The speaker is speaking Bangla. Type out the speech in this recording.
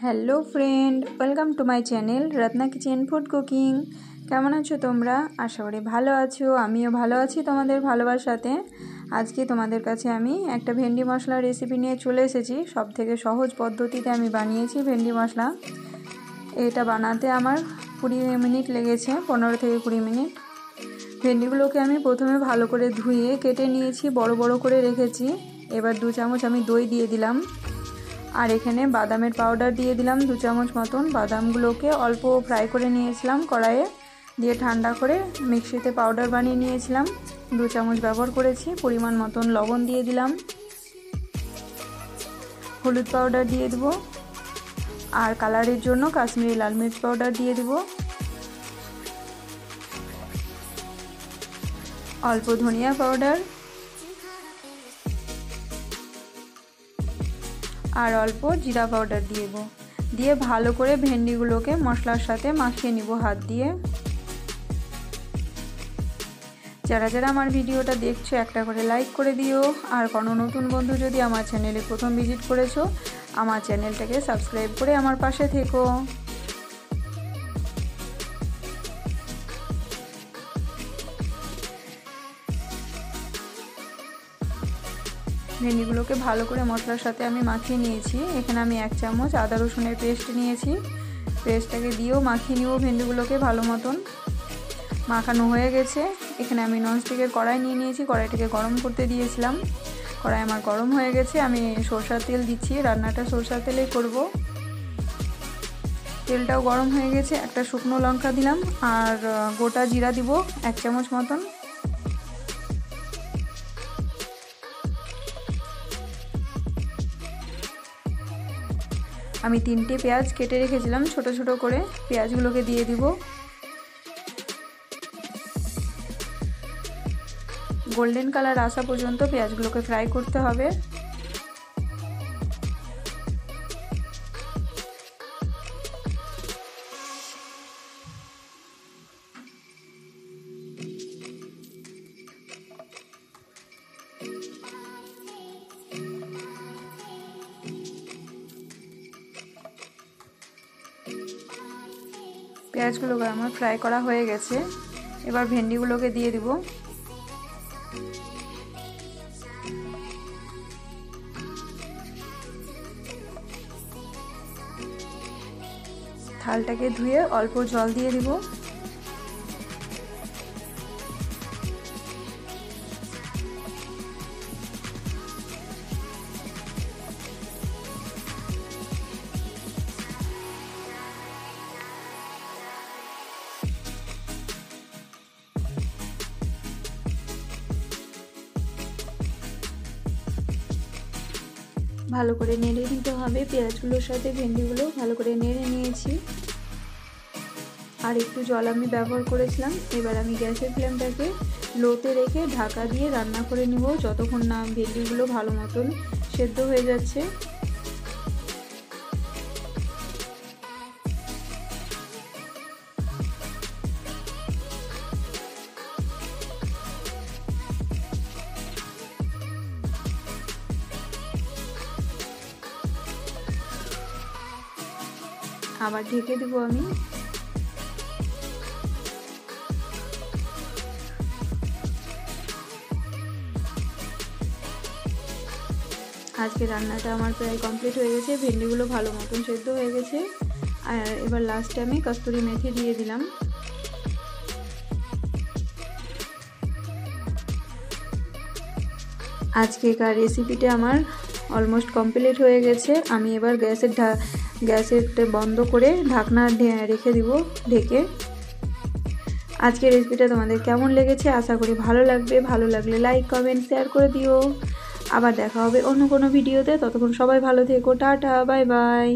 Hello friend, welcome to my channel Ratna kitchen food cooking. কেমন আছো তোমরা? আশা করি ভালো আছো। আমিও ভালো আছি তোমাদের ভালোবাসাতে। আজকে তোমাদের কাছে আমি একটা ভেন্ডি মশলা রেসিপি নিয়ে চলে এসেছি। সব থেকে সহজ পদ্ধতিতে আমি বানিয়েছি ভেন্ডি মশলা। এটা বানাতে আমার 20 মিনিট লেগেছে, 15 থেকে 20 মিনিট। ভেন্ডিগুলোকে আমি প্রথমে ভালো করে ধুয়ে কেটে নিয়েছি, বড় বড় করে রেখেছি। এবার 2 চামচ আমি দই দিয়ে দিলাম, আর এখানে বাদামের পাউডার দিয়ে দিলাম 2 চামচ মতন। বাদামগুলোকে অল্প ফ্রাই করে নিয়েছিলাম কড়াইয়ে, দিয়ে ঠান্ডা করে মিক্সিতে পাউডার বানিয়ে নিয়েছিলাম। 2 চামচ ব্যবহার করেছি। পরিমাণ মতন লবণ দিয়ে দিলাম, হলুদ পাউডার দিয়ে দেবো, আর কালারের জন্য কাশ্মীরি লাল মির্চ পাউডার দিয়ে দেব, অল্প ধনিয়া পাউডার আর অল্প জিরা পাউডার দিয়ে ভালো করে ভেন্ডিগুলোকে মশলার সাথে মাখিয়ে নিব হাত দিয়ে। যারা যারা আমার ভিডিওটা দেখছো একটা করে লাইক করে দিও, আর কোনো নতুন বন্ধু যদি আমার চ্যানেলে প্রথম ভিজিট করেছো, আমার চ্যানেলটাকে সাবস্ক্রাইব করে আমার পাশে থেকো। ভেন্ডিগুলোকে ভালো করে মশলার সাথে আমি মাখিয়ে নিয়েছি। এখানে আমি 1 চামচ আদা রসুনের পেস্ট নিয়েছি। পেস্টটাকে দিয়েও মাখিয়ে নিব ভেন্ডিগুলোকে ভালো মতন। মাখানো হয়ে গেছে। এখানে আমি ননস্টিকের কড়াই নিয়ে নিয়েছি। কড়াইটাকে গরম করতে দিয়েছিলাম। কড়াই আমার গরম হয়ে গেছে। আমি সরষের তেল দিচ্ছি, রান্নাটা সরষের তেলেই করব। তেলটাও গরম হয়ে গেছে। একটা শুকনো লঙ্কা দিলাম, আর গোটা জিরা দিব 1 চামচ মতন। আমি 3টে পেঁয়াজ কেটে রেখেছিলাম ছোট ছোট করে, পেঁয়াজগুলোকে দিয়ে দিব। গোল্ডেন কালার আসা পর্যন্ত পেঁয়াজগুলোকে ফ্রাই করতে হবে। পেঁয়াজগুলোকে আমার ফ্রাই করা হয়ে গেছে। এবার ভেন্ডিগুলোকে দিয়ে দিব। থালটাকে ধুয়ে অল্প জল দিয়ে দিব। ভালো করে নেড়ে দিতে হবে। পেঁয়াজগুলোর সাথে ভেন্ডিগুলো ভালো করে নেড়ে নিয়েছি, আর একটু জল আমি ব্যবহার করেছিলাম। এবার আমি গ্যাসের ফ্লেমটাকে লোতে রেখে ঢাকা দিয়ে রান্না করে নেব যতক্ষণ না ভেন্ডিগুলো ভালো মতন সেদ্ধ হয়ে যাচ্ছে। আবার ঢেকে দেব আমি। আজকে রান্নাটা আমার প্রায় কমপ্লিট হয়ে গেছে। ভেন্ডিগুলো ভালো মতন সেদ্ধ হয়ে গেছে। আর এবার লাস্টে আমি কস্তুরি মেথি দিয়ে দিলাম। আজকেকার রেসিপিটা আমার অলমোস্ট কমপ্লিট হয়ে গেছে। আমি এবার গ্যাসেরটা বন্ধ করে ঢাকনা রেখে দিব ঢেকে। আজকের রেসিপিটা তোমাদের কেমন লেগেছে আশা করি ভালো লাগবে। ভালো লাগলে লাইক কমেন্ট শেয়ার করে দিও। আবার দেখা হবে অন্য কোনো ভিডিওতে। ততক্ষণ সবাই ভালো থেকো। Tata, bye bye.